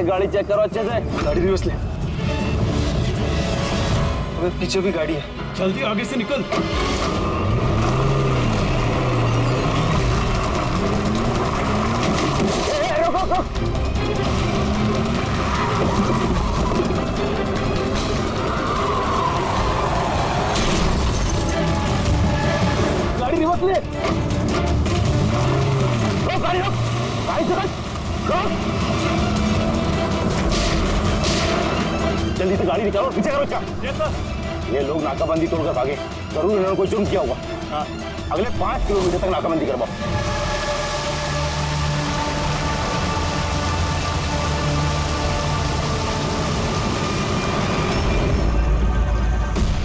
आगे गाड़ी चेक करो अच्छे से। गाड़ी रिवर्स ले। अबे पीछे भी गाड़ी है। जल्दी आगे से निकल। गाड़ी रिवर्स ले। रोक गाड़ी, रोक गाड़ी से, रोक। जल्दी से गाड़ी निकालो, पीछे करो इसका। ये लोग नाकाबंदी तोड़कर भागे, जरूर इन्होंने कोई जुर्म किया होगा। हाँ। अगले 5 किलोमीटर तक नाकाबंदी करवाओ।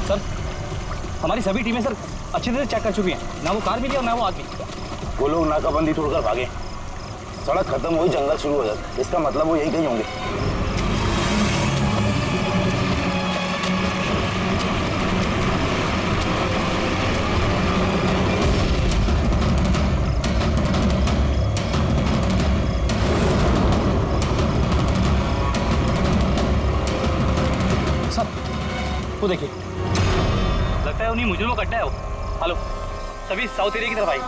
सर, हमारी सभी टीमें सर अच्छी तरह चेक कर चुकी हैं, ना वो कार मिली और ना वो आदमी। वो लोग नाकाबंदी तोड़कर भागे, सड़क खत्म हुई, जंगल शुरू हो जाता, इसका मतलब वो यही कहीं होंगे। सर, वो देखिए, लगता है उन्हीं मुजरिमों का अड्डा है वो। हेलो, सभी साउथ एरिया की तरफ आई।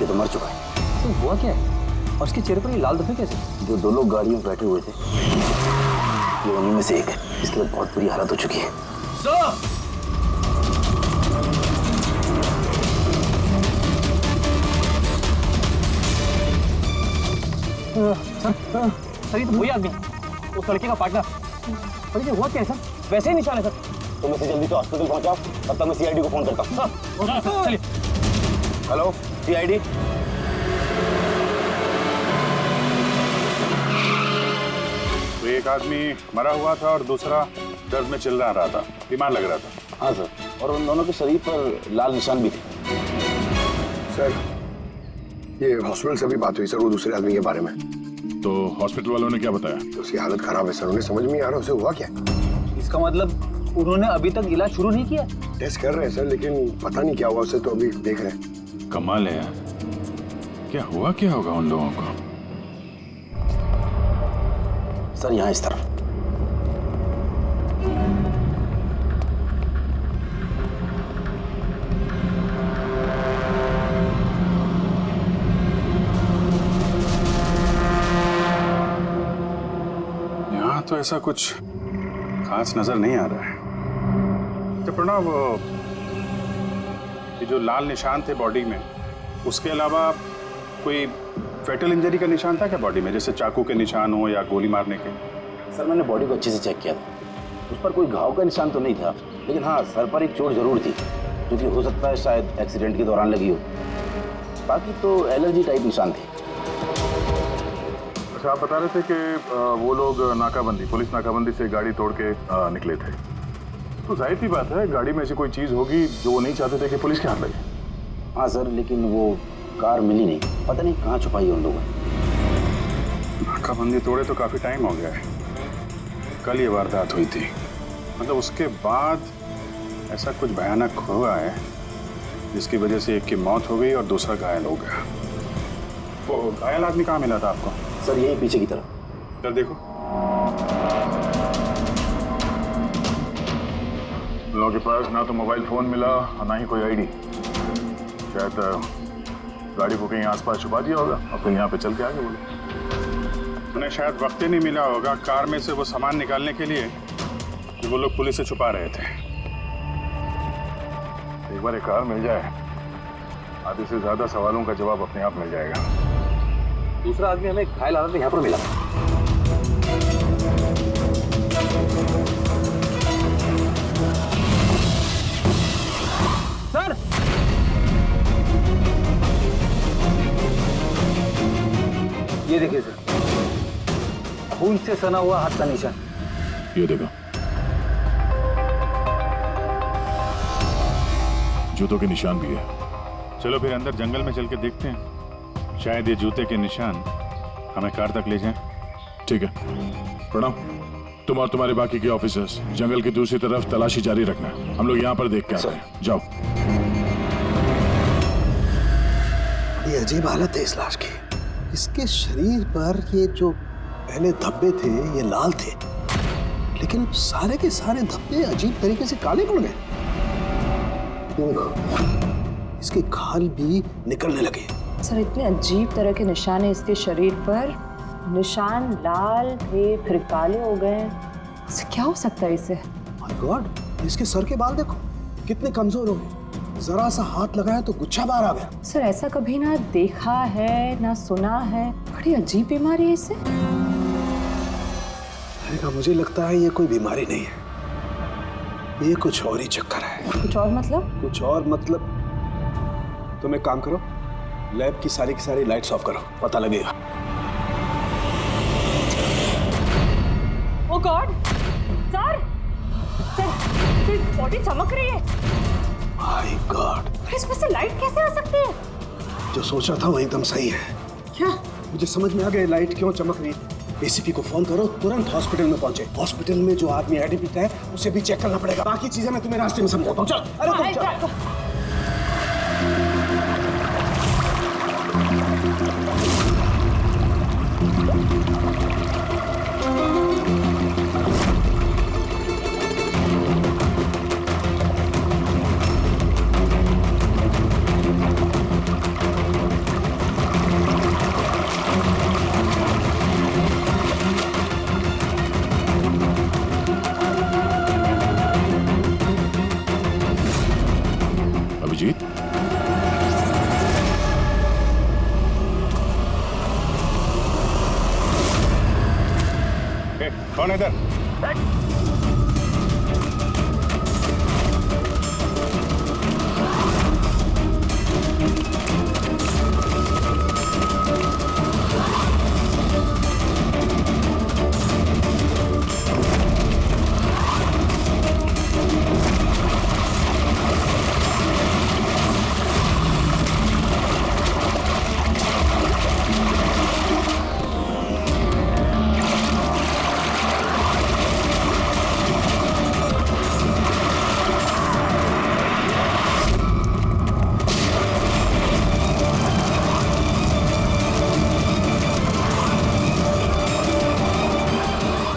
ये तो मर चुका है। तो हुआ क्या है? और उसके चेहरे पर ये लाल धब्बे कैसे? जो 2 लोग गाड़ी में बैठे हुए थे, ये उन्हीं में से एक है। इसके बाद बहुत बुरी हालत हो चुकी है। सर, ये तो वही आदमी है, उस लड़के का पार्टनर। पर ये हुआ क्या है सर? वैसे ही निशान है सर। तुम इसे जल्दी से हॉस्पिटल पहुंचाओ, तब तक मैं सीआईडी को फोन करता हूँ। सर, चलिए। Hello CID. तो एक आदमी मरा हुआ था और दूसरा दर्द में चिल्ला रहा था, बीमार लग रहा था। हाँ सर, और उन दोनों के शरीर पर लाल निशान भी थे। सर, ये हॉस्पिटल से भी बात हुई सर, वो दूसरे आदमी के बारे में। तो हॉस्पिटल वालों ने क्या बताया? तो उसकी हालत खराब है सर, उन्हें समझ में नहीं आ रहा उसे हुआ क्या। इसका मतलब उन्होंने अभी तक इलाज शुरू नहीं किया? टेस्ट कर रहे हैं सर, लेकिन पता नहीं क्या हुआ उसे, तो अभी देख रहे हैं। कमाल है यार, क्या हुआ क्या होगा उन लोगों को? सर यहाँ इस तरफ। यहाँ तो ऐसा कुछ खास नजर नहीं आ रहा है। तो प्रणव, ये जो लाल निशान थे बॉडी में, उसके अलावा कोई फेटल इंजरी का निशान था क्या बॉडी में, जैसे चाकू के निशान हो या गोली मारने के? सर मैंने बॉडी को अच्छे से चेक किया था, उस पर कोई घाव का निशान तो नहीं था, लेकिन हाँ सर पर एक चोट जरूर थी, जो कि हो सकता है शायद एक्सीडेंट के दौरान लगी हो। बाकी तो एलर्जी टाइप निशान थे। अच्छा, आप बता रहे थे कि वो लोग नाकाबंदी, पुलिस नाकाबंदी से गाड़ी तोड़ के निकले थे, तो जाहिर सी बात है गाड़ी में ऐसी कोई चीज़ होगी जो वो नहीं चाहते थे कि पुलिस के हाथ लगे। हाँ सर, लेकिन वो कार मिली नहीं, पता नहीं कहाँ छुपाई है उन लोगों ने। नाकाबंदी तोड़े तो काफ़ी टाइम हो गया है, कल ये वारदात हुई थी, मतलब उसके बाद ऐसा कुछ भयानक हुआ है जिसकी वजह से एक की मौत हो गई और दूसरा घायल हो गया। वो घायल आदमी कहाँ मिला था आपको? सर यही पीछे की तरफ। इधर देखो, लोगों के पास ना तो मोबाइल फोन मिला और ना ही कोई आईडी। शायद गाड़ी को कहीं आसपास छुपा दिया होगा और फिर यहाँ पे चल के आगे बोले। उन्हें शायद वक्त ही नहीं मिला होगा कार में से वो सामान निकालने के लिए कि वो लोग पुलिस से छुपा रहे थे। एक बार एक कार मिल जाए, आधे से ज्यादा सवालों का जवाब अपने आप मिल जाएगा। दूसरा आदमी हमें घायल हालत में यहाँ पर मिला। सर, ये देखिए सर, खून खून से सना हुआ हाथ का निशान। ये देखो, जूतों के निशान भी है। चलो फिर अंदर जंगल में चल के देखते हैं, शायद ये जूते के निशान हमें कार तक ले जाएं। ठीक है प्रणव, तुम और तुम्हारे बाकी के ऑफिसर्स जंगल की दूसरी तरफ तलाशी जारी रखना, हम लोग यहाँ पर देख के आते हैं। जाओ। ये अजीब हालत है इस लाश की। इसके शरीर पर ये जो पहले धब्बे थे ये लाल थे, लेकिन अब सारे के सारे धब्बे अजीब तरीके से काले पड़ गए। इसके खाल भी निकलने लगे। सर इतने अजीब तरह के निशान है इसके शरीर पर। निशान लाल थे फिर काले हो गए। इससे क्या हो सकता है इसे? माय गॉड, इसके सर के बाल देखो कितने कमजोर हो गए। जरा सा हाथ लगाया तो गुच्छा बाहर आ गया। सर ऐसा कभी ना देखा है ना सुना है। बड़ी अजीब बीमारी है इसे। मुझे लगता है ये कोई बीमारी नहीं है, ये कुछ और ही चक्कर है। कुछ और मतलब? कुछ और मतलब तुम एक काम करो, लैब की सारी लाइट्स ऑफ करो, पता लगेगा। ओह गॉड सर, बॉडी चमक रही है। माय गॉड, इसमें से लाइट कैसे आ सकती है? जो सोचा था वो एकदम सही है। क्या? मुझे समझ में आ गया लाइट क्यों चमक रही है। एसीपी को फोन करो, तुरंत हॉस्पिटल में पहुंचे। हॉस्पिटल में जो आदमी एडमिट है उसे भी चेक करना पड़ेगा। बाकी चीजें मैं तुम्हें रास्ते में समझाता हूँ। चल, अरे तुम चल। अभिजीत, कौन है इधर?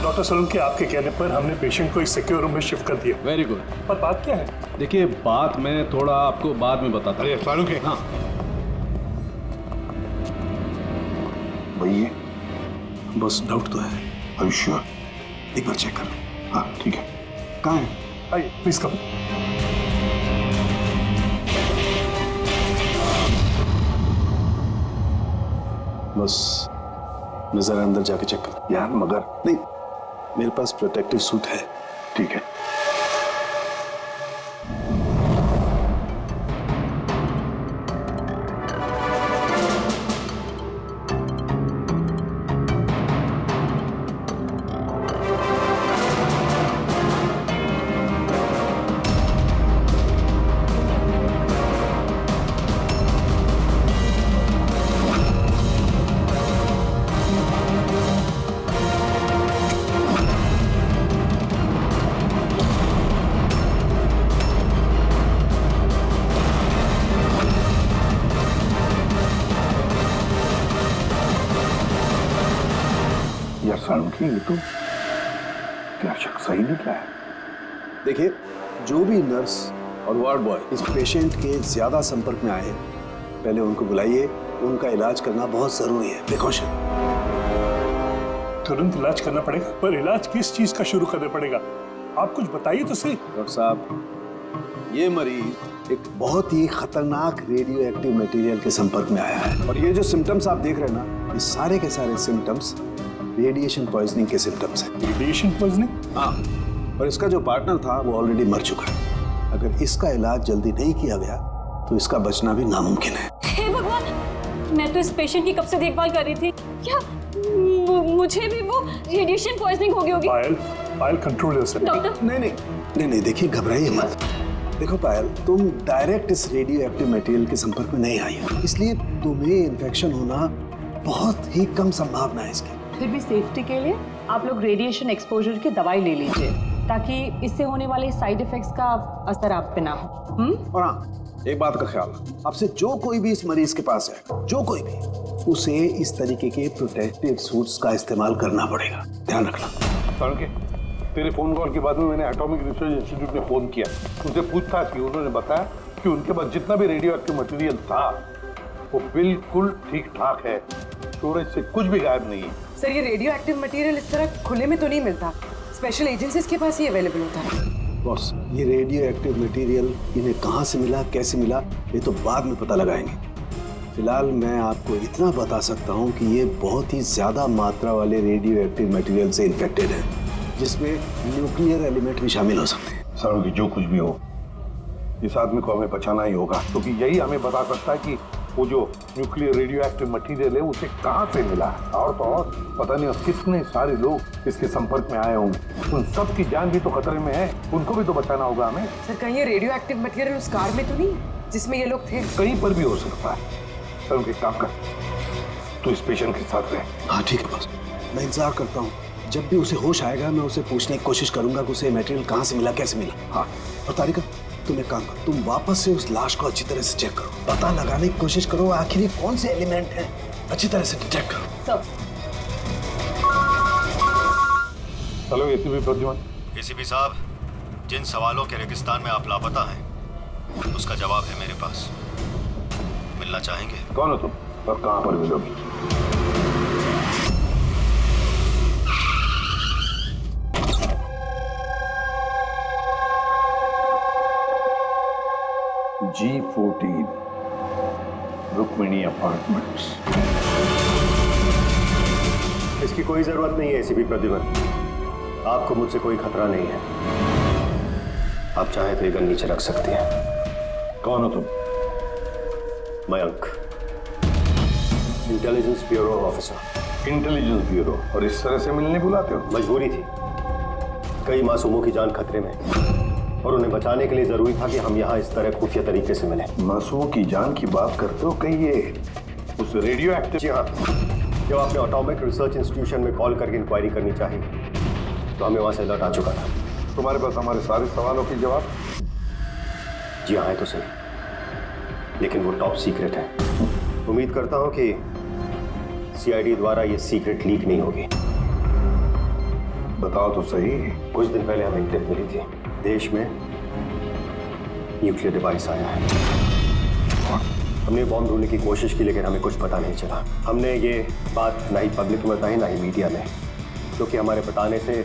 डॉक्टर सोलंकी, आपके कहने पर हमने पेशेंट को इस सिक्योर रूम में शिफ्ट कर दिया। Very good. पर बात क्या है? देखिए बात मैं थोड़ा आपको बाद में बताता हूँ। फारूक है? हाँ भैया बस डाउट तो है। अवश्य एक बार चेक कर लो। हाँ ठीक है। कहाँ है? आइए प्लीज कम। बस मैं जरा अंदर जाके चेक कर। यार मगर नहीं, मेरे पास प्रोटेक्टिव सूट है। ठीक है। यार सालुंकी, ये तो क्या शक सही निकला है। देखिए, जो भी नर्स और वार्ड बॉय इस पेशेंट के ज्यादा संपर्क में आए हैं, पहले उनको बुलाइए। उनका इलाज करना बहुत जरूरी है। प्रिकॉशन। तुरंत इलाज करना पड़ेगा, पर इलाज किस चीज का शुरू करना पड़ेगा? आप कुछ बताइए तो सही। डॉक्टर साहब, ये मरीज एक बहुत ही खतरनाक रेडियो एक्टिव मटेरियल के संपर्क में आया है, और ये जो सिम्टम्स आप देख रहे हैं ना, ये सारे के सारे सिम्टम्स रेडिएशन पॉइजनिंग के सिम्टम्स हैं। Radiation poisoning? हाँ, और इसका जो पार्टनर था वो ऑलरेडी मर चुका है। अगर इसका इलाज जल्दी नहीं किया गया तो इसका बचना भी नामुमकिन है। हे भगवान, मैं तो इस पेशेंट की कब से देखभाल कर रही थी। क्या मुझे भी वो रेडिएशन पॉइजनिंग हो गई होगी। पायल, पायल कंट्रोल योरसेल्फ। डॉक्टर नहीं देखिए, घबराइए मत। देखो पायल, तुम डायरेक्ट इस रेडियो एक्टिव मटेरियल के संपर्क में नहीं आई हो, इसलिए तुम्हें इन्फेक्शन होना बहुत ही कम संभावना है इसकी। फिर भी सेफ्टी के लिए आप लोग रेडिएशन एक्सपोजर की दवाई ले लीजिए, ताकि इससे होने वाले साइड इफेक्ट्स का असर आप पे ना हो। और हाँ, एक बात का ख्याल, आपसे जो कोई भी इस मरीज के पास है, जो कोई भी, उसे इस तरीके के प्रोटेक्टिव सूट्स का इस्तेमाल करना पड़ेगा, ध्यान रखना। तड़के तेरे फोन कॉल के बाद में मैंने एटॉमिक रिसर्च इंस्टीट्यूट में फोन किया, उनसे पूछताछ की। उन्होंने बताया कि उनके पास जितना भी रेडियो एक्टिव मटेरियल था वो बिल्कुल ठीक ठाक है, स्टोरेज से कुछ भी गायब नहीं है। सर, ये रेडियो एक्टिव मटेरियल इस तरह खुले में तो नहीं मिलता, स्पेशल एजेंसीज के पास ही अवेलेबल होता है। बॉस, ये रेडियो एक्टिव मटेरियल इन्हें कहाँ से मिला, कैसे मिला, ये तो बाद में पता लगाएंगे। फिलहाल मैं आपको इतना बता सकता हूँ कि ये बहुत ही ज्यादा मात्रा वाले रेडियो एक्टिव मटेरियल से इन्फेक्टेड है, जिसमें न्यूक्लियर एलिमेंट भी शामिल हो सकते हैं। सर की जो कुछ भी हो, इस आदमी को हमें बचाना ही होगा, क्योंकि यही हमें बता सकता है कि वो जो न्यूक्लियर रेडियो एक्टिव मटेरियल है उसे कहाँ से मिला है। और तो और पता नहीं कितने सारे लोग इसके संपर्क में आए होंगे, उन सब की जान भी तो खतरे में है, उनको भी तो बचाना होगा हमें। सर, कहीं ये रेडियो एक्टिव मटेरियल उस कार में तो नहीं जिसमें ये लोग थे? कहीं पर भी हो सकता है। सर उनके काम कर, तो इस पेशेंट के साथ रहे। हाँ ठीक है बॉस, मैं इंतजार करता हूँ। जब भी उसे होश आएगा मैं उसे पूछने की कोशिश करूंगा कि उसे मटेरियल कहाँ से मिला, कैसे मिला। हाँ, और तारिका, तुम एक काम करो, तुम वापस से उस लाश को अच्छी तरह से चेक करो, पता लगाने की कोशिश करो आखिर ये कौन से एलिमेंट हैं, अच्छी तरह से डिटेक्ट करो। सब हेलो एसीपी प्रद्युमन। एसीपी साहब, जिन सवालों के रेगिस्तान में आप लापता हैं उसका जवाब है मेरे पास। मिलना चाहेंगे? कौन हो तुम और कहाँ पर मिलोगी? G14 Rukmini apartments. इसकी कोई जरूरत नहीं है एसीपी प्रद्युमन, आपको मुझसे कोई खतरा नहीं है। आप चाहे तो ये गन नीचे रख सकते हैं। कौन हो तुम? Mayank, intelligence bureau officer. Intelligence bureau, और इस तरह से मिलने बुलाते हो? मजबूरी थी, कई मासूमों की जान खतरे में और उन्हें बचाने के लिए जरूरी था कि हम यहाँ इस तरह खुफिया तरीके से मिले। मासूमों की जान की बात करते हो, कहीं ये उस रेडियो एक्टिव? जी हाँ, जब आपने एटॉमिक रिसर्च इंस्टीट्यूशन में कॉल करके इंक्वायरी करनी चाहिए तो हमें वहाँ से अलर्ट आ चुका था। तुम्हारे पास हमारे सारे सवालों के जवाब? जी हाँ, है तो सही, लेकिन वो टॉप सीक्रेट है। उम्मीद करता हूँ कि सीआईडी द्वारा ये सीक्रेट लीक नहीं होगी। बताओ तो सही। कुछ दिन पहले हमें टिप मिली थी, देश में न्यूक्लियर डिवाइस आया है। हमने बॉम्ब ढूंढने की कोशिश की, लेकिन हमें कुछ पता नहीं चला। हमने ये बात ना ही पब्लिक में बताई, ना ही मीडिया में, क्योंकि हमारे बताने से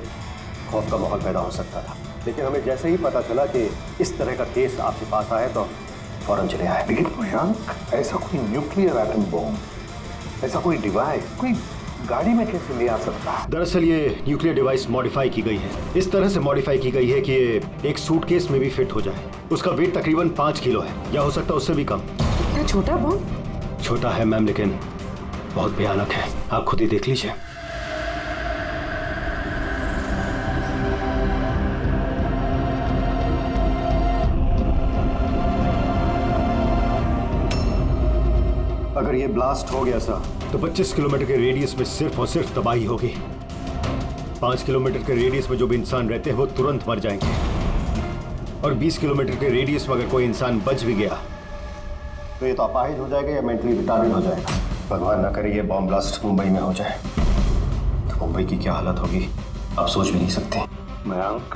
खौफ का माहौल पैदा हो सकता था। लेकिन हमें जैसे ही पता चला कि इस तरह का केस आपके पास आया तो फौरन चले आए। लेकिन मयंक, ऐसा कोई न्यूक्लियर एटम बॉम्ब, ऐसा कोई डिवाइस कोई गाड़ी में कैसे ले आ सकता है? दरअसल ये न्यूक्लियर डिवाइस मॉडिफाई की गई है, इस तरह से मॉडिफाई की गई है कि ये एक सूटकेस में भी फिट हो जाए। उसका वेट तकरीबन 5 किलो है, या हो सकता है उससे भी कम। क्या छोटा बॉम्ब? छोटा है मैम, लेकिन बहुत भयानक है, आप खुद ही देख लीजिए। अगर ये ब्लास्ट हो गया सर तो 25 किलोमीटर के रेडियस में सिर्फ और सिर्फ तबाही होगी। 5 किलोमीटर के रेडियस में जो भी इंसान रहते हैं वो तुरंत मर जाएंगे, और 20 किलोमीटर के रेडियस में अगर कोई इंसान बच भी गया तो ये तो अपाहिज हो जाएगा या मेंटली रिटार्डेड हो जाएगा। भगवान ना करे ये बॉम्ब ब्लास्ट मुंबई में हो जाए तो मुंबई की क्या हालत होगी आप सोच भी नहीं सकते। मयंक,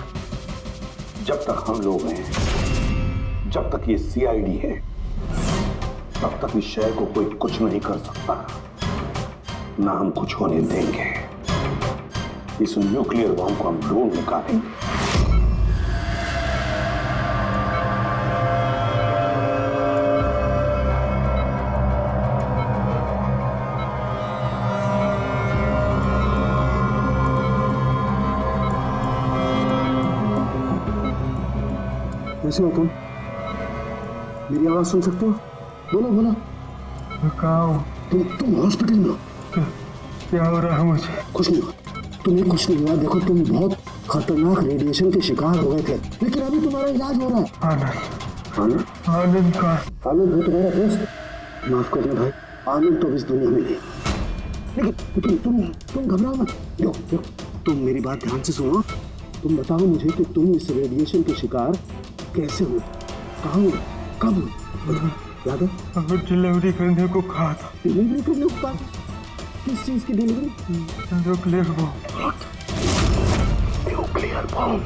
जब तक हम लोग हैं, जब तक ये सीआईडी है, तब तक इस शहर को कोई कुछ नहीं कर सकता, ना हम कुछ होने देंगे। इस न्यूक्लियर बॉम्ब को हम ढूंढ निकालेंगे। कैसे हो तुम? मेरी आवाज सुन सकते हो? बोलो बोलो। कहाँ हो? तुम हॉस्पिटल में हो? क्या हो रहा है मुझे? कुछ नहीं हुआ, तुम्हें कुछ नहीं हुआ। देखो तुम बहुत खतरनाक रेडिएशन के शिकार हो गए थे, लेकिन अभी तुम्हारा इलाज हो रहा है। आनंद, आनंद का आनंद है तुम्हारा दोस्त। माफ करना भाई, आनंद तो इस दुनिया में नहीं, लेकिन तुम घबराओ मत। देखो तुम मेरी बात ध्यान से सुनो। तुम बताओ मुझे कि तुम इस रेडिएशन के शिकार कैसे हुए, कहाँ हुए, कब हुए? याद है? डिलीवरी करने को कहा था। डिलीवरी करने को कहा? किस चीज की delivery? Nuclear bomb. Nuclear bomb.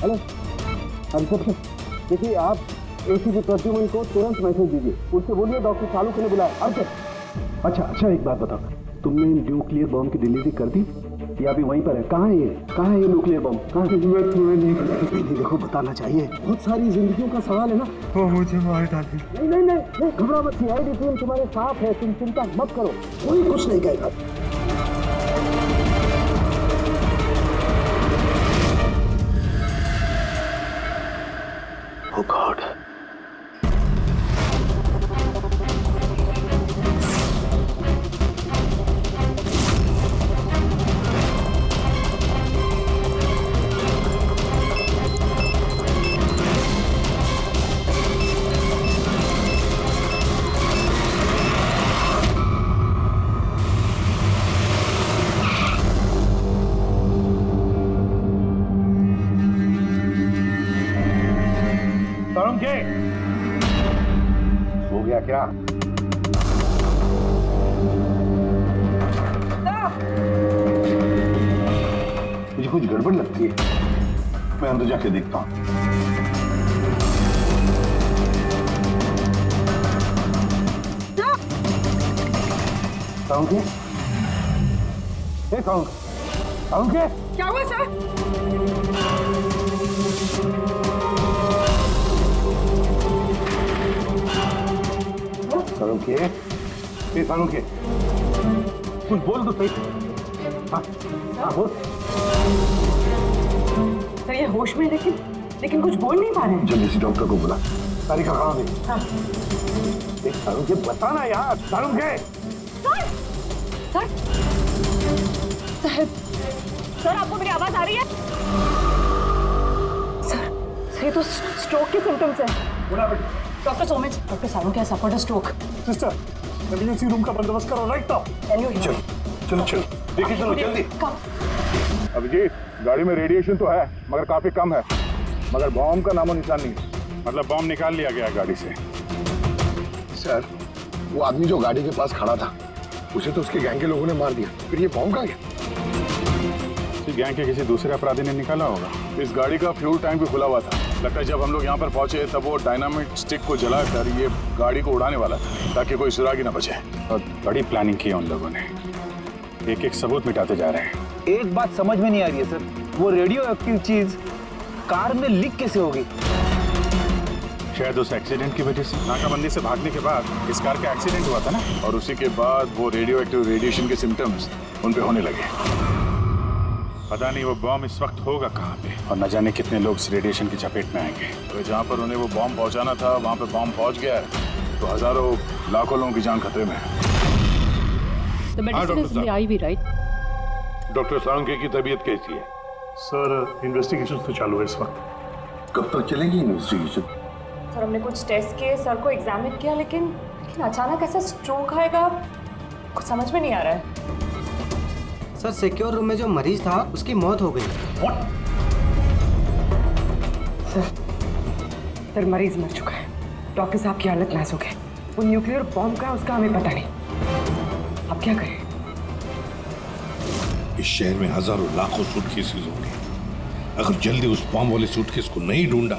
Hello helicopter, देखिए आप एसीपी प्रद्युमन को तुरंत मैसेज दीजिए, उससे बोलिए डॉक्टर शालू ने बुलाया। अच्छा एक बात बताओ, तुमने न्यूक्लियर बम की डिलीवरी कर दी या अभी वहीं पर है? कहाँ है ये न्यूक्लियर बम? कहाँ है? नहीं, देखो बताना चाहिए, बहुत सारी जिंदगियों का सवाल है ना। वो मुझे मार डाले। नहीं, घबरा मत, सीआईडी टीम तुम्हारे साथ है, तुम चिंता मत करो, कोई कुछ नहीं कहेगा। Oh God. हो गया क्या? मुझे कुछ गड़बड़ लगती है, मैं अंदर जाके देखता हूँ। क्या हुआ सर? सालुंके, कुछ बोल तो सही। हाँ बोल। सर ये होश में, लेकिन कुछ बोल नहीं पा रहे हैं। जल्दी से डॉक्टर को बुला। तारिका कहाँ गई? हाँ। देख सालुंके, बताना यार। सालुंके। सर आपको मेरी आवाज आ रही है? सर ये तो स्ट्रोक के सिम्टम्स है। Doctor Somesh, doctor Salunke has suffered a stroke. Sister, emergency room का बंदोबस्त करो राइट नाउ। चलो देखिए, चलो जल्दी। अभिजीत, गाड़ी में रेडिएशन तो है मगर काफी कम है, मगर बॉम्ब का नामो निशान नहीं। मतलब बॉम्ब निकाल लिया गया गाड़ी से। सर, वो आदमी जो गाड़ी के पास खड़ा था, उसे तो उसके गैंग के लोगों ने मार दिया, फिर ये बॉम्ब कहाँ गया? गैंग के किसी दूसरे अपराधी ने निकाला होगा। इस गाड़ी का फ्यूल टैंक भी खुला हुआ था। लगता है जब हम लोग यहाँ पर पहुंचे तब वो डायनामिट स्टिक को जलाकर ये गाड़ी को उड़ाने वाला था ताकि कोई सुरागी ना बचे। और बड़ी प्लानिंग की है उन लोगों ने, एक एक सबूत मिटाते जा रहे हैं। एक बात समझ में नहीं आ रही है सर, वो रेडियो एक्टिव चीज कार में लीक कैसे होगी? शायद उस एक्सीडेंट की वजह से। नाकाबंदी से भागने के बाद इस कार का एक्सीडेंट हुआ था ना, और उसी के बाद वो रेडियो एक्टिव रेडिएशन के सिम्टम्स उन पे होने लगे। पता नहीं वो बॉम्ब इस वक्त होगा कहाँ पे, और न जाने कितने लोग इस रेडिएशन की चपेट में आएंगे। तो जहाँ पर उन्हें वो बॉम्ब पहुँचाना था वहाँ पे बॉम्ब पहुँच गया है तो हजारों लाखों लोगों की जान खतरे में है। The medicine is in the IV, right? Doctor Salunke की तबीयत कैसी है? सर इन्वेस्टिगेशन तो चालू है इस वक्त। कब तक चलेगी इन्वेस्टिगेशन? सर हमने कुछ टेस्ट किए, सर को एग्जामिन किया, लेकिन अचानक ऐसा स्ट्रोक आएगा कुछ समझ में नहीं आ रहा है। सर सिक्योर रूम में जो मरीज था उसकी मौत हो गई। सर मरीज मर चुका है, डॉक्टर साहब की हालत नाजुक है। वो न्यूक्लियर बॉम्ब का उसका हमें पता नहीं, अब क्या करें? इस शहर में हजारों लाखों सूटकेसेस होंगे, अगर जल्दी उस बॉम्ब वाले सूटकेस को नहीं ढूंढा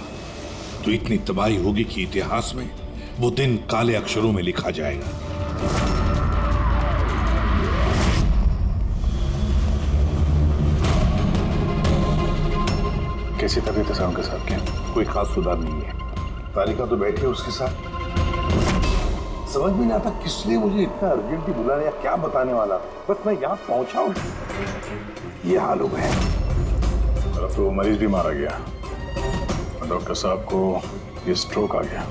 तो इतनी तबाही होगी कि इतिहास में वो दिन काले अक्षरों में लिखा जाएगा। कैसी तबीयत है सालुंके साहब की? कोई खास सुधार नहीं है। तारिका तो बैठी है उसके साथ। समझ में नहीं आता किसने मुझे इतना अर्जेंटली बुलाया, क्या बताने वाला। बस मैं यहाँ पहुंचा हूँ, ये हाल हो गया। अब तो मरीज भी मारा गया और डॉक्टर साहब को ये स्ट्रोक आ गया।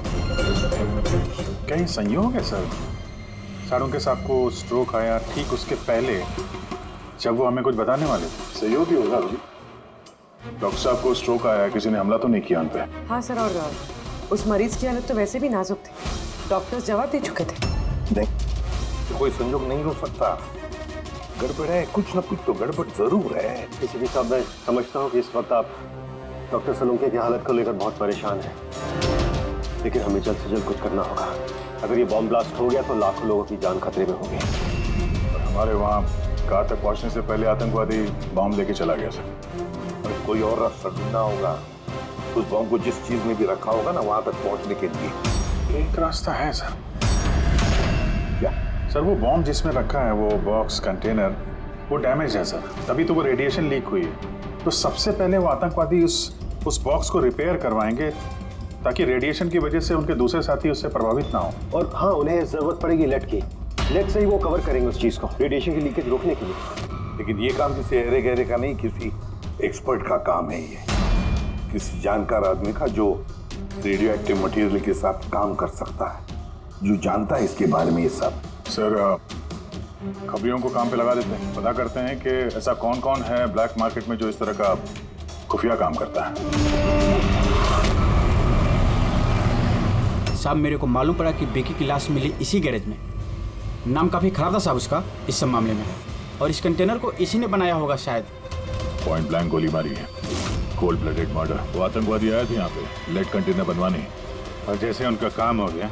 क्या ये संयोग है सर? चाणक्य साहब को स्ट्रोक आया ठीक उसके पहले जब वो हमें कुछ बताने वाले थे। सहयोगी होगा जी। डॉक्टर साहब को स्ट्रोक आया, किसी ने हमला तो नहीं किया उन पे? हाँ सर, और उस मरीज की हालत तो वैसे भी नाजुक थी। डॉक्टर्स जवाब दे चुके थे। नहीं, कोई संयोग नहीं हो सकता। गड़बड़ है, कुछ ना कुछ तो गड़बड़ जरूर है। किसी साहब, मैं समझता हूँ कि इस वक्त आप डॉक्टर सलूंके की हालत को लेकर बहुत परेशान हैं, लेकिन हमें जल्द से जल्द कुछ करना होगा। अगर ये बॉम्ब ब्लास्ट हो गया तो लाखों लोगों की जान खतरे में होगी। और हमारे वहाँ कार तक पहुँचने से पहले आतंकवादी बॉम्ब लेके चला गया सर। और कोई और रास्ता ढूंढना होगा। उस बॉम्ब को जिस चीज में भी रखा होगा ना, वहां तक पहुंचने के लिए एक रास्ता है सर। क्या सर? वो बॉम्ब जिसमें रखा है, वो बॉक्स कंटेनर, वो डैमेज है सर, तभी तो वो रेडिएशन लीक हुई है। तो सबसे पहले वो आतंकवादी उस बॉक्स को रिपेयर करवाएंगे ताकि रेडिएशन की वजह से उनके दूसरे साथी उससे प्रभावित ना हो। और हाँ, उन्हें जरूरत पड़ेगी लेड की। लेड से ही वो कवर करेंगे उस चीज को, रेडिएशन की लीकेज रोकने के लिए। लेकिन ये काम किसी अहरे गहरे का नहीं, किसी एक्सपर्ट का काम है। ये किसी जानकार आदमी का जो रेडियो एक्टिव मटेरियल के साथ काम कर सकता है, जो जानता है इसके बारे में ये सब। सर, खबरियों को काम पे लगा देते हैं, पता करते हैं कि ऐसा कौन कौन है ब्लैक मार्केट में जो इस तरह का खुफिया काम करता है। साहब, मेरे को मालूम पड़ा कि बेकी की लाश मिली इसी गैरेज में। नाम काफी खराब था साहब उसका इस सब मामले में, और इस कंटेनर को इसी ने बनाया होगा शायद। पॉइंट ब्लैंक गोली मारी है, कोल्ड ब्लडेड मर्डर। वो आतंकवादी आया था यहाँ पे लेड कंटेनर बनवाने, और जैसे उनका काम हो गया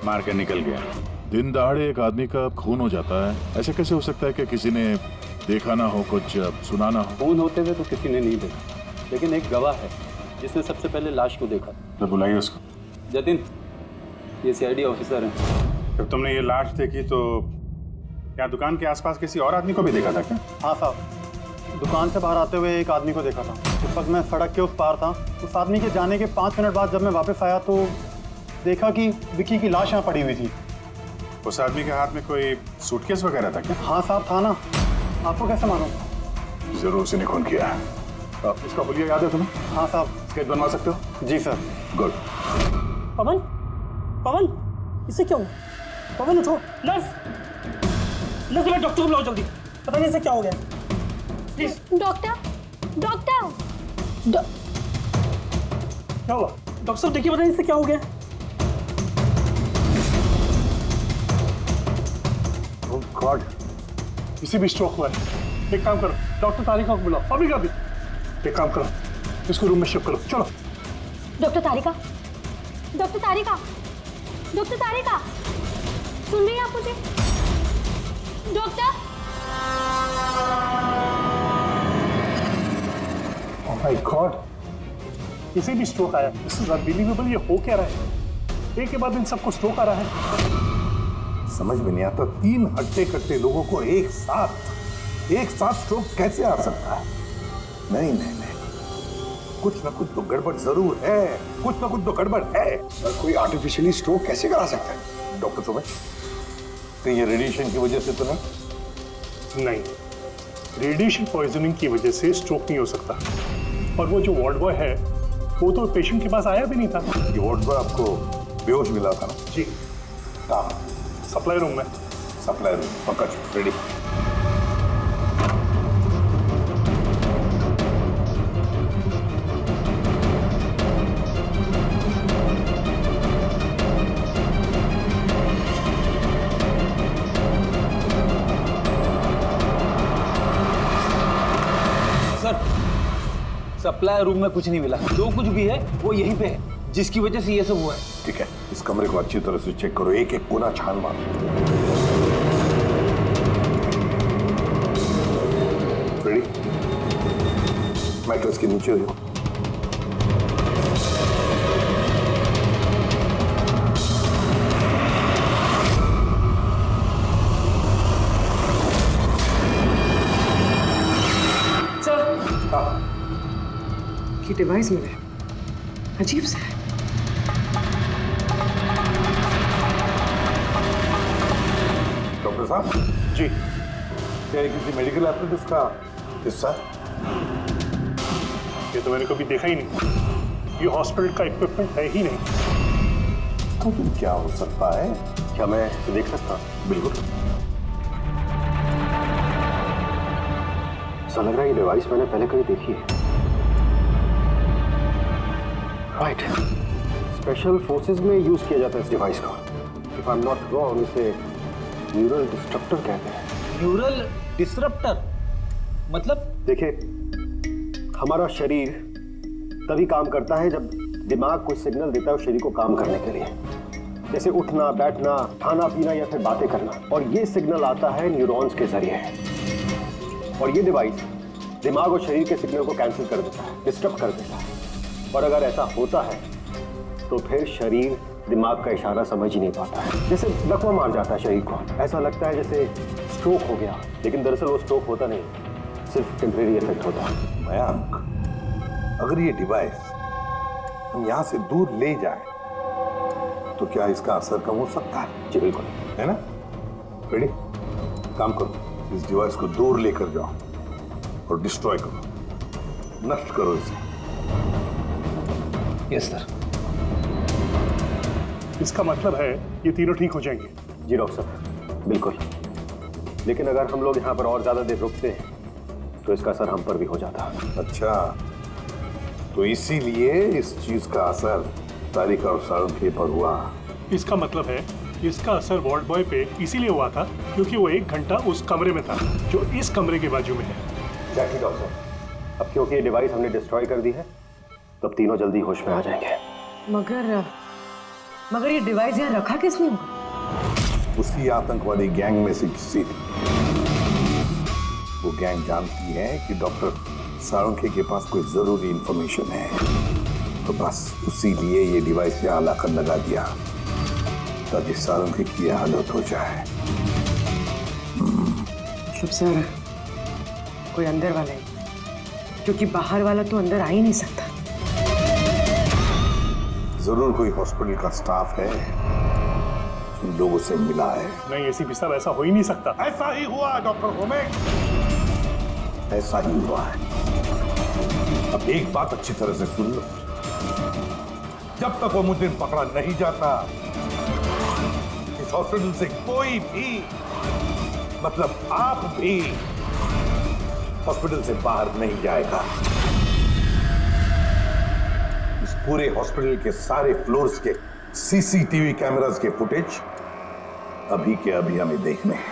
मार के निकल गया। दिन दहाड़े एक आदमी का खून हो जाता है, ऐसे कैसे हो सकता है कि किसी ने देखा ना हो, कुछ सुना ना हो? खून होते हुए तो किसी ने नहीं देखा, लेकिन एक गवाह है जिसने सबसे पहले लाश को देखा। तो बुलाइए उसको। जतिन, ये सीआईडी ऑफिसर हैं। जब तुमने ये लाश देखी तो क्या दुकान के आसपास किसी और आदमी को भी देखा था क्या? हाँ साहब, दुकान से बाहर आते हुए एक आदमी को देखा था। उस वक्त मैं सड़क के उस पार था। उस आदमी के जाने के 5 मिनट बाद जब मैं वापस आया तो देखा कि विक्की की लाश यहाँ पड़ी हुई थी। उस आदमी के हाथ में कोई सूटकेस वगैरह था क्या? हाँ साहब, था ना। आपको कैसे मालूम? जरूर उसी ने खून किया है। उसका हुलिया याद है तुम्हें? हाँ साहब। स्केच बनवा सकते हो? जी सर। गुड। पवन, पवन, इसे क्या हुआ? पवन उठो। नर्स, नर्स, मैं डॉक्टर को बुलाओ जल्दी। पता नहीं इसे क्या हो गया। प्लीज। Doctor, doctor. क्या हुआ? डॉक्टर साहब देखिए, पता नहीं इसे क्या हो गया। ओह गॉड, इसे भी स्ट्रोक हुआ है। एक काम करो, डॉक्टर तारिका को बुलाओ अभी का भी। एक काम करो, इसको रूम में शिफ्ट करो। चलो। डॉक्टर तारिका, डॉक्टर तारिका, डॉक्टर तारिका, सुन रही हैं आप मुझे? डॉक्टर। ओह माय गॉड, इसे भी स्ट्रोक आया। This is unbelievable. ये हो क्या रहा है? एक के बाद इन सबको स्ट्रोक आ रहा है। समझ में नहीं आता, 3 हट्टे कट्टे लोगों को एक साथ स्ट्रोक कैसे आ सकता है? नहीं नहीं नहीं, कुछ ना कुछ तो गड़बड़ जरूर है, कुछ ना कुछ तो गड़बड़ है। कोई आर्टिफिशियली स्ट्रोक कैसे करा सकता है? डॉक्टर सुबह, कहीं ये रेडिएशन की वजह से तो नहीं? नहीं, रेडिएशन पॉइजनिंग की वजह से स्ट्रोक नहीं हो सकता। और वो जो वार्ड बॉय है वो तो पेशेंट के पास आया भी नहीं था। ये वार्ड बॉय आपको बेहोश मिला था ना? जी। कहाँ? सप्लाई रूम में। सप्लाई रूम, पकड़, रेडी। सप्लाई रूम में कुछ नहीं मिला। जो कुछ भी है वो यहीं पे है, जिसकी वजह से ये सब हुआ है। ठीक है, इस कमरे को अच्छी तरह से चेक करो, एक एक कोना छान मारो। रेडी? मैट्रेस के नीचे हो। की डिवाइस मिले, अजीब सा है। डॉक्टर साहब जी, क्या किसी मेडिकल एप्रेटिस का हिस्सा? ये तो मैंने कभी देखा ही नहीं। ये हॉस्पिटल का इक्विपमेंट है ही नहीं। तो क्या हो सकता है? क्या मैं इसे देख सकता हूँ? बिल्कुल। ऐसा लग रहा है ये डिवाइस मैंने पहले कहीं देखी है। राइट, स्पेशल फोर्सेस में यूज किया जाता है इस डिवाइस को। If I am not wrong, इसे न्यूरल डिस्ट्रप्टर कहते हैं। न्यूरल डिसरप्टर मतलब? देखिए, हमारा शरीर तभी काम करता है जब दिमाग कोई सिग्नल देता है उस शरीर को काम करने के लिए, जैसे उठना, बैठना, खाना पीना या फिर बातें करना। और ये सिग्नल आता है न्यूरॉन्स के जरिए, और ये डिवाइस दिमाग और शरीर के सिग्नल को कैंसिल कर देता है, डिस्टर्ब कर देता है। और अगर ऐसा होता है तो फिर शरीर दिमाग का इशारा समझ ही नहीं पाता है, जैसे लकवा मार जाता है शरीर को। ऐसा लगता है जैसे स्ट्रोक हो गया, लेकिन दरअसल वो स्ट्रोक होता नहीं, सिर्फ टेम्परेरी इफेक्ट होता है। मयांक, अगर ये डिवाइस हम यहाँ से दूर ले जाए तो क्या इसका असर कम हो सकता है? जी बिल्कुल, है ना? रेडी? काम करो, इस डिवाइस को दूर लेकर जाओ और डिस्ट्रॉय करो, नष्ट करो इसे। Yes sir. इसका मतलब है ये तीनों ठीक हो जाएंगे? जी डॉक्टर साहब, बिल्कुल। लेकिन अगर हम लोग यहाँ पर और ज्यादा देर रुकते हैं तो इसका असर हम पर भी हो जाता है। अच्छा, तो इसीलिए इस चीज का असर तारिका और साळुंखे पर हुआ। इसका मतलब है इसका असर वार्ड बॉय पे इसीलिए हुआ था क्योंकि वो 1 घंटा उस कमरे में था जो इस कमरे के बाजू में है। एग्जैक्टली डॉक्टर साहब। अब क्योंकि ये डिवाइस हमने डिस्ट्रॉय कर दी है तो अब तीनों जल्दी होश में आ जाएंगे। मगर ये डिवाइस यहाँ रखा किसने होगा? उसी आतंकवादी गैंग में से किसी ने। वो गैंग जानती है कि डॉक्टर साळुंखे के पास कोई जरूरी इंफॉर्मेशन है, तो बस उसी लिए ये डिवाइस यहाँ लाकर लगा दिया ताकि साळुंखे की हालत हो जाए। शुभ सर, कोई अंदर वाला है, क्योंकि बाहर वाला तो अंदर आ ही नहीं सकता। जरूर कोई हॉस्पिटल का स्टाफ है जिन लोगों से मिला है। नहीं एसीपी साहब, ऐसा हो ही नहीं सकता। ऐसा ही हुआ डॉक्टर होमेक, ऐसा ही हुआ है। अब एक बात अच्छी तरह से सुन लो, जब तक वो मुजरिम पकड़ा नहीं जाता इस हॉस्पिटल से कोई भी, मतलब आप भी, हॉस्पिटल से बाहर नहीं जाएगा। इस पूरे हॉस्पिटल के सारे फ्लोर्स के सीसीटीवी कैमरास के फुटेज अभी के अभी हमें देखने हैं।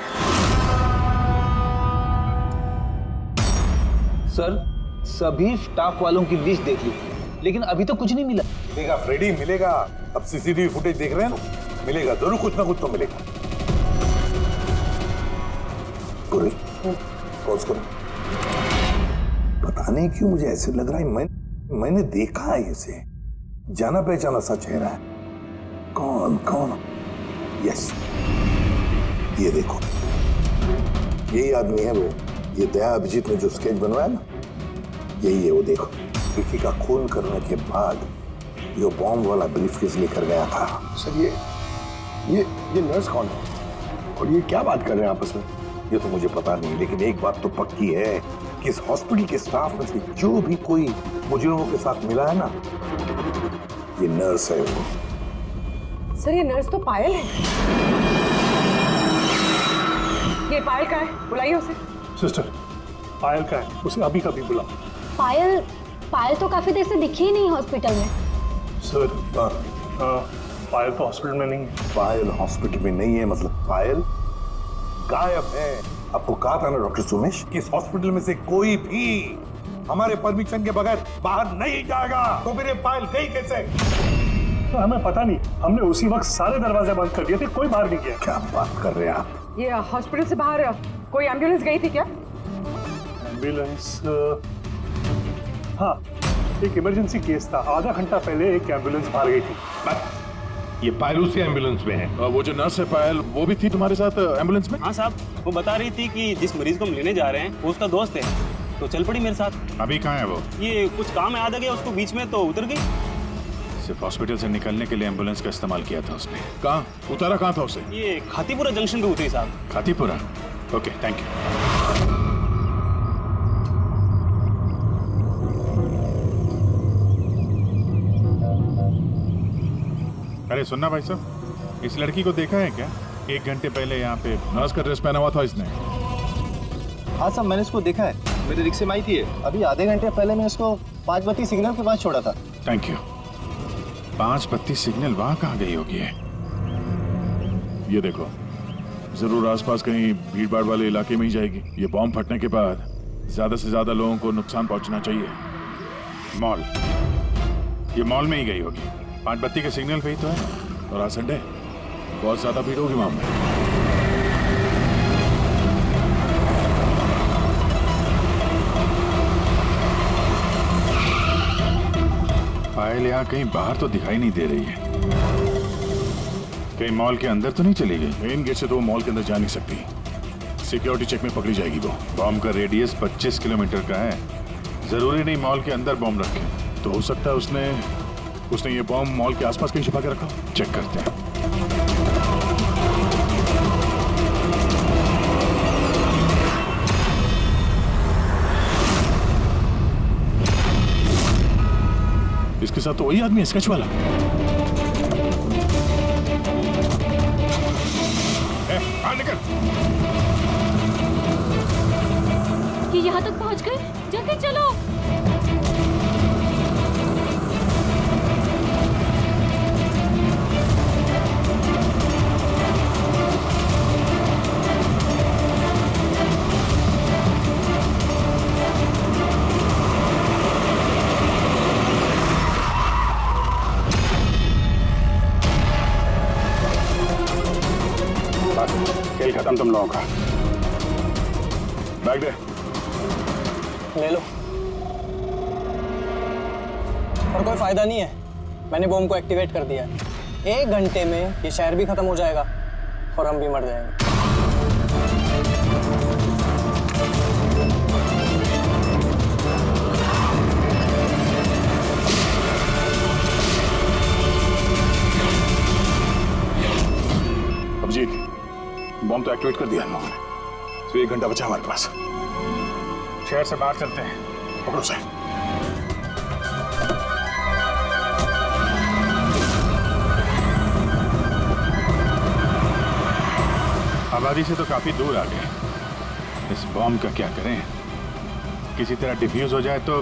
सर, सभी स्टाफ वालों की लिस्ट देख ली, लेकिन अभी तो कुछ नहीं मिला। मिलेगा फ्रेडी, मिलेगा। अब सीसीटीवी फुटेज देख रहे हैं ना, मिलेगा जरूर, कुछ ना कुछ तो मिलेगा। पॉज करो। पता नहीं क्यों मुझे ऐसे लग रहा है मैंने देखा है इसे, जाना पहचाना सा चेहरा है। कौन कौन? यस, ये देखो, यही आदमी है वो। ये दया अभिजीत ने जो स्केच बनवाया ना, यही है वो। देखो, विकी का खून करने के बाद ये बॉम्ब वाला ब्रीफकेस लेकर गया था। सर ये नर्स कौन है और ये क्या बात कर रहे हैं आपस में? ये तो मुझे पता नहीं, लेकिन एक बात तो पक्की है कि इस हॉस्पिटल के स्टाफ में से जो भी कोई मुजरिमों के साथ मिला है ना, ये नर्स है वो। सर, ये नर्स तो पायल है। ये पायल का है, बुलाइए उसे। सिस्टर, पायल का है, उसे अभी कभी बुला। पायल तो काफी देर से दिखी ही नहीं हॉस्पिटल में। सर, पायल तो हॉस्पिटल में नहीं है। पायल हॉस्पिटल में नहीं है मतलब पायल गायब है। आपको कहा था ना डॉक्टर सुमेश कि इस हॉस्पिटल में से कोई भी हमारे परमिशन के बगैर बाहर नहीं जाएगा। तो फिर ये पायल गई कैसे? तो हमें पता नहीं, हमने उसी वक्त सारे दरवाजे बंद कर दिए थे, कोई बाहर नहीं गया। क्या बात कर रहे हैं आप? ये हॉस्पिटल से बाहर कोई एम्बुलेंस गई थी क्या? एम्बुलेंस? हाँ, एक इमरजेंसी केस था। आधा घंटा पहले एक एम्बुलेंस बाहर गई थी। ये पायल उसी एम्बुलेंस में है। वो जो नर्स है पायल, वो भी थी तुम्हारे साथ एम्बुलेंस में? हाँ साहब, वो बता रही थी कि जिस मरीज को हम लेने जा रहे हैं वो उसका दोस्त है, तो चल पड़ी मेरे साथ। अभी कहाँ है वो? ये कुछ काम है, आ गया उसको बीच में तो उतर गई। सिर्फ हॉस्पिटल से निकलने के लिए एम्बुलेंस का इस्तेमाल किया था उसने। कहाँ उतारा, कहाँ था उसे? ये खातीपुरा जंक्शन पे उतरी साहब। खातीपुरा? Okay, thank you. अरे सुनना भाई साहब, इस लड़की को देखा है क्या? 1 घंटे पहले यहाँ पे नर्स का ड्रेस पहना हुआ था इसने। हाँ साहब, मैंने इसको देखा है, मेरे रिक्शे में आई थी। अभी आधे घंटे पहले मैं इसको 5 बत्ती सिग्नल के पास छोड़ा था। Thank you. 5 बत्ती सिग्नल वहां कहाँ गई होगी? ये देखो, जरूर आसपास कहीं भीड़ भाड़ वाले इलाके में ही जाएगी। ये बॉम्ब फटने के बाद ज्यादा से ज्यादा लोगों को नुकसान पहुंचना चाहिए। मॉल, ये मॉल में ही गई होगी। 5 बत्ती के सिग्नल पे ही तो है, और आज संडे बहुत ज्यादा भीड़ होगी वहां में। पायल यहाँ कहीं बाहर तो दिखाई नहीं दे रही है। कहीं मॉल के अंदर तो नहीं चली गई? मेन गेट से तो वो मॉल के अंदर जा नहीं सकती, सिक्योरिटी चेक में पकड़ी जाएगी वो। बॉम्ब का रेडियस 25 किलोमीटर का है। जरूरी नहीं मॉल के अंदर बॉम्ब रखे, तो हो सकता है उसने ये बॉम्ब मॉल के आसपास कहीं छुपा के रखा। चेक करते हैं। इसके साथ तो वही आदमी है, स्केच वाला। निकल। ये यहाँ तक पहुँच गए, जल्दी चलो। खेल खत्म तुम लोगों का। बैग दे। ले लो। और कोई फायदा नहीं है, मैंने बॉम्ब को एक्टिवेट कर दिया है। 1 घंटे में ये शहर भी खत्म हो जाएगा और हम भी मर जाएंगे। अभिजीत, बॉम्ब तो एक्टिवेट कर दिया हम लोगों ने, तो 1 घंटा बचा हमारे पास। शहर से बाहर चलते हैं। पकड़ो सर। आबादी से तो काफी दूर आ गए। इस बॉम्ब का क्या करें? किसी तरह डिफ्यूज हो जाए तो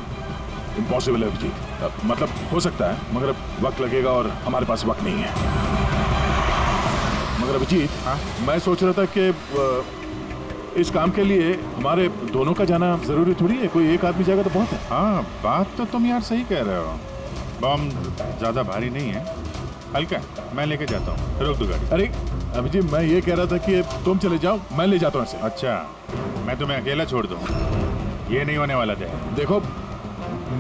इम्पॉसिबल है अभिजीत। मतलब हो सकता है, मगर वक्त लगेगा और हमारे पास वक्त नहीं है। मगर अभिजीत, मैं सोच रहा था कि इस काम के लिए हमारे दोनों का जाना जरूरी थोड़ी है, कोई एक आदमी जाएगा तो बहुत है। हाँ, बात तो तुम यार सही कह रहे हो। बॉम्ब ज्यादा भारी नहीं है, हल्का। मैं लेके जाता हूँ, रोक दो गाड़ी। अरे अभिजीत, मैं ये कह रहा था कि तुम चले जाओ, मैं ले जाता हूँ ऐसे। अच्छा, मैं तुम्हें अकेला छोड़ दूँ? ये नहीं होने वाला है। देखो,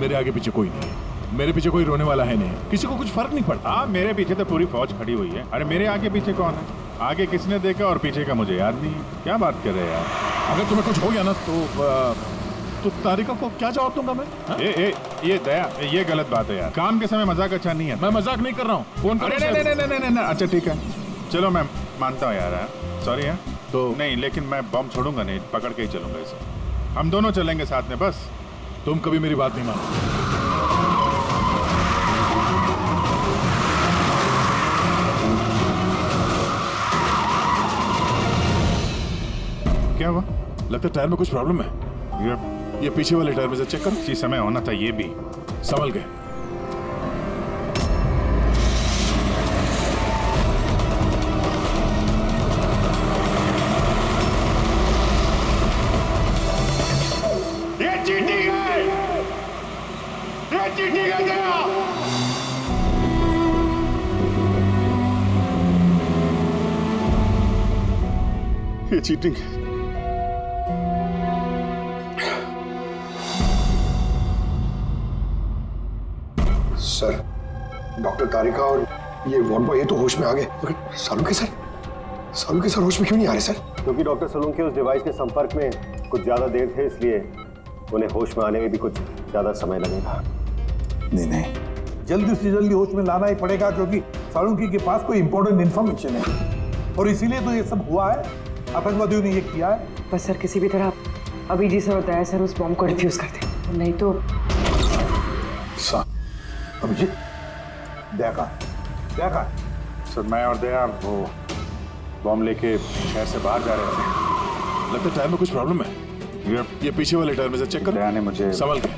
मेरे आगे पीछे कोई नहीं है, मेरे पीछे कोई रोने वाला है नहीं, किसी को कुछ फर्क नहीं पड़ता। हाँ, मेरे पीछे तो पूरी फौज खड़ी हुई है। अरे मेरे आगे पीछे कौन है? आगे किसने देखा और पीछे का मुझे याद नहीं। क्या बात कर रहे हैं यार? अगर तुम्हें कुछ हो गया ना तो तारिका को क्या जवाब दूंगा मैं? ये दया, ये गलत बात है यार। काम के समय मजाक अच्छा नहीं है। मैं मजाक नहीं कर रहा हूँ, फोन करो। नहीं, अच्छा ठीक है, चलो मैं मानता हूँ यार। सॉरी है तो नहीं, लेकिन मैं बम छोड़ूंगा नहीं, पकड़ के ही चलूंगा इसे। हम दोनों चलेंगे साथ में, बस। तुम कभी मेरी बात नहीं मानो। क्या हुआ? लगता है टायर में कुछ प्रॉब्लम है। ये पीछे वाले टायर में से चेक करो। इसी समय होना था, ये भी संभल गए। ये चीटिंग है, ये चीटिंग है जरा। ये चीटिंग है। सर, डॉक्टर तारिका और ये वार्ड बॉय, ये तो होश में आ गए, मगर सालुके सर होश में क्यों नहीं आ रहे सर? क्योंकि डॉक्टर सलूके उस डिवाइस के संपर्क में कुछ ज्यादा देर थे, इसलिए उन्हें होश में आने में भी कुछ ज्यादा समय लगेगा। नहीं, जल्दी से जल्दी होश में लाना ही पड़ेगा, क्योंकि सालुके के पास कोई इंपॉर्टेंट इंफॉर्मेशन है और इसीलिए तो ये सब हुआ है। आतंकवादियों ने ये किया है। बस सर, किसी भी तरह अभी जी सर होता है सर, उस बॉम्ब को डिफ्यूज कर दे, नहीं तो। अभिजीत, देखा सर मैं और दया वो बॉम्ब लेके शहर से बाहर जा रहे थे। लगता है टायर में कुछ प्रॉब्लम है। ये पीछे वाले टायर में से चेक कर। दया ने मुझे संभल के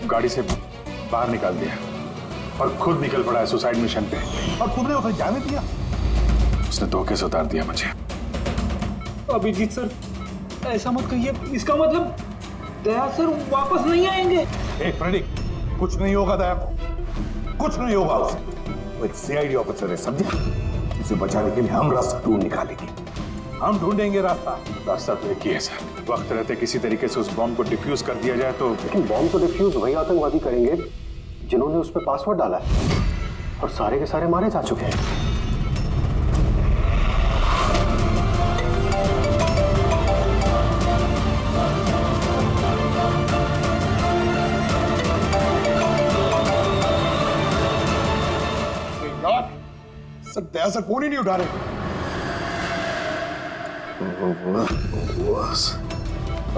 गाड़ी से बाहर निकाल दिया और खुद निकल पड़ा है सुसाइड मिशन पे। और तुमने उसे जाने दिया? उसने धोखे से उतार दिया मुझे। अभिजीत सर ऐसा मत कहिए, इसका मतलब दया सर वापस नहीं आएंगे। फ्रेडी, कुछ नहीं होगा दया को, कुछ नहीं होगा उसे। वो एक सीआईडी ऑफिसर है, समझे? उसे बचाने के लिए हम रास्ता ढूंढ निकालेंगे, हम ढूंढेंगे रास्ता। रास्ता तो एक ही है सर, वक्त रहते किसी तरीके से उस बॉम्ब को डिफ्यूज कर दिया जाए तो। लेकिन बॉम्ब तो डिफ्यूज वही आतंकवादी करेंगे जिन्होंने उस पर पासवर्ड डाला है, और सारे के सारे मारे जा चुके हैं। सर दया सर फोन ही नहीं उठा रहे।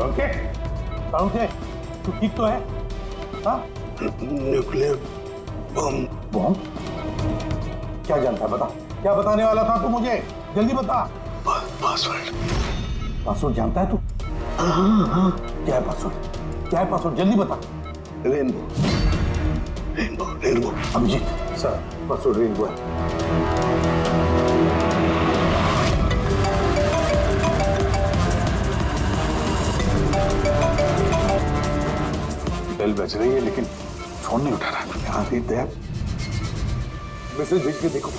ओके, तू ठीक तो है? हाँ? Nuclear bomb. बम? क्या जानता है, बता। क्या बताने वाला था तू मुझे? जल्दी बता। पासवर्ड। पासवर्ड जानता है तू? हाँ। क्या है पासवर्ड? क्या है पासवर्ड? जल्दी बता। Rainbow, rainbow, rainbow. Abhijeet sir, password rainbow है। बेल बज रही है लेकिन फोन नहीं उठा रहा। यहाँ से दया मैसेज भेज के देखो।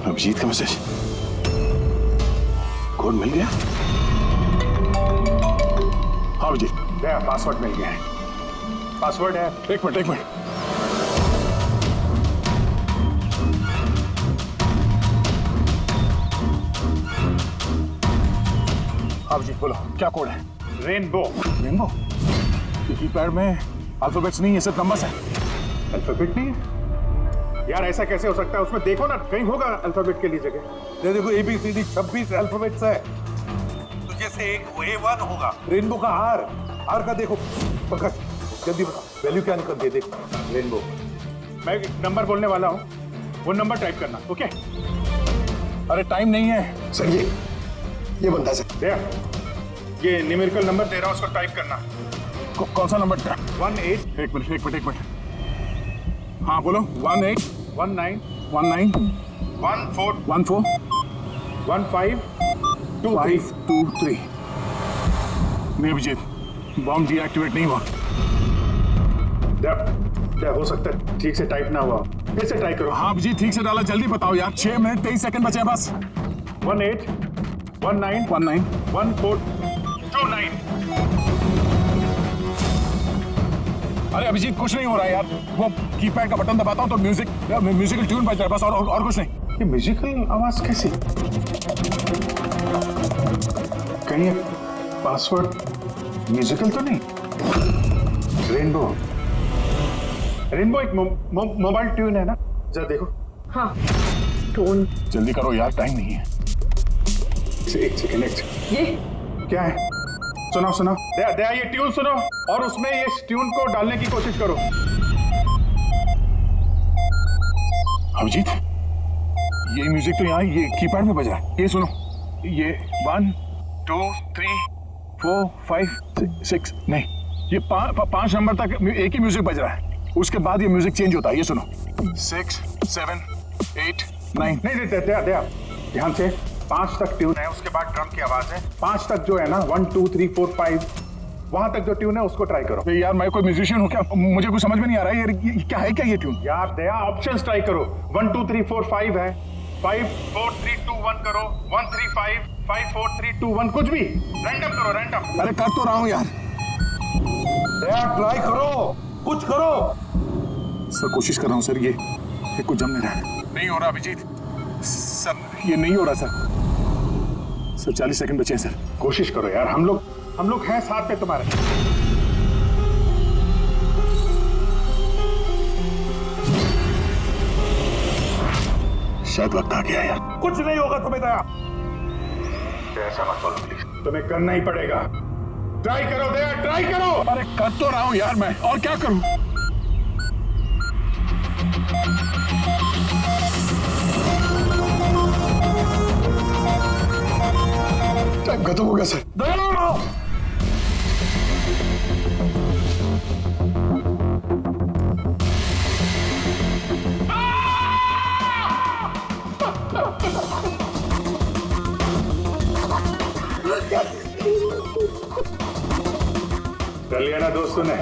अभिजीत का मैसेज, कोड मिल गया? हाँ अभिजीत, दया पासवर्ड मिल गया है। पासवर्ड है। एक मिनट। अभिजीत बोलो क्या कोड है? रेनबो। रेनबो? कीपैड में अल्फाबेट्स नहीं है, सिर्फ नंबर्स है। अल्फाबेट नहीं है यार, ऐसा कैसे हो सकता है? उसमें देखो ना, कहीं होगा अल्फाबेट के लिए जगह। देखो ABCD 26 अल्फाबेट्स है, तो जैसे एक A1 होगा। रेनबो का आर का देखो। पंकज जल्दी बता, वैल्यू क्या निकल दे। देख रेनबो। मैं एक नंबर बोलने वाला हूँ, वो नंबर टाइप करना। ओके? अरे टाइम नहीं है सर। ये बनता है सर। दया, ये न्यूमेरिकल नंबर दे रहा हूँ, उसको टाइप करना। कौन सा नंबर? 18। एक मिनट। हाँ बोलो। 18 19 14 15 523। नहीं अभिजीत, बॉम्ब डीएक्टिवेट नहीं हुआ। क्या हो सकता है ठीक से टाइप ना हुआ? कैसे टाइप करो? हाँ अभिजीत ठीक से डाला, जल्दी बताओ यार। 6 मिनट 23 सेकंड बचे हैं बस। 18 19 1429। अरे अभिजीत कुछ नहीं हो रहा है यार, वो कीपैड का बटन दबाता हूँ तो म्यूजिकल ट्यून बज रहा है बस, और कुछ नहीं। ये म्यूजिकल आवाज कैसी? कहीं पासवर्ड म्यूजिकल तो नहीं? रेनबो एक मोबाइल ट्यून है ना? जरा देखो। हाँ, टोन। जल्दी करो यार, टाइम नहीं है। एक सेकेंड। ये क्या है? सुनो दया ये ट्यून सुनो और उसमें ये ट्यून को डालने की कोशिश करो। अभिजीत, ये म्यूजिक तो यहाँ ये कीपैड में बज रहा है। ये सुनो, ये 1 2 3 4 5 6 नहीं, ये 5 नंबर तक एक ही म्यूजिक बज रहा है, उसके बाद ये म्यूजिक चेंज होता है। ये सुनो, 6 7 8 9। नहीं दया ध्यान से, 5 तक ट्यून है, उसके बाद ड्रम की आवाज है। 5 तक जो है ना, 1 2 3 4 5, वहां तक जो ट्यून है उसको ट्राई करो। यार मैं कोई म्यूजिशियन हूँ क्या? मुझे कुछ समझ में नहीं आ रहा है। ये क्या है? क्या ये ट्यून? यार दया ऑप्शंस ट्राई करो। 1 2 3 4 5 है, 5 4 3 2 1 करो, 1 3 5 5 4 3 2 1, कुछ भी रैंडम करो, रैंडम। अरे कर तो रहा हूँ यार। दया ट्राई करो, कुछ करो। सर कोशिश कर रहा हूँ सर, ये कुछ जम नहीं रहा है। नहीं हो रहा अभिजीत सर, ये नहीं हो रहा सर। सर 40 सेकंड बचे हैं सर। कोशिश करो यार, हम लोग हैं साथ में तुम्हारे। शायद वक्त आ गया यार। कुछ नहीं होगा तुम्हें दया। ऐसा मत बोलो प्लीज, तुम्हें करना ही पड़ेगा। ट्राई करो दया, ट्राई करो। अरे कर तो रहा हूं यार मैं, और क्या करूं। टाइम खत्म हो गया सर। कर लिया ना दोस्तों ने।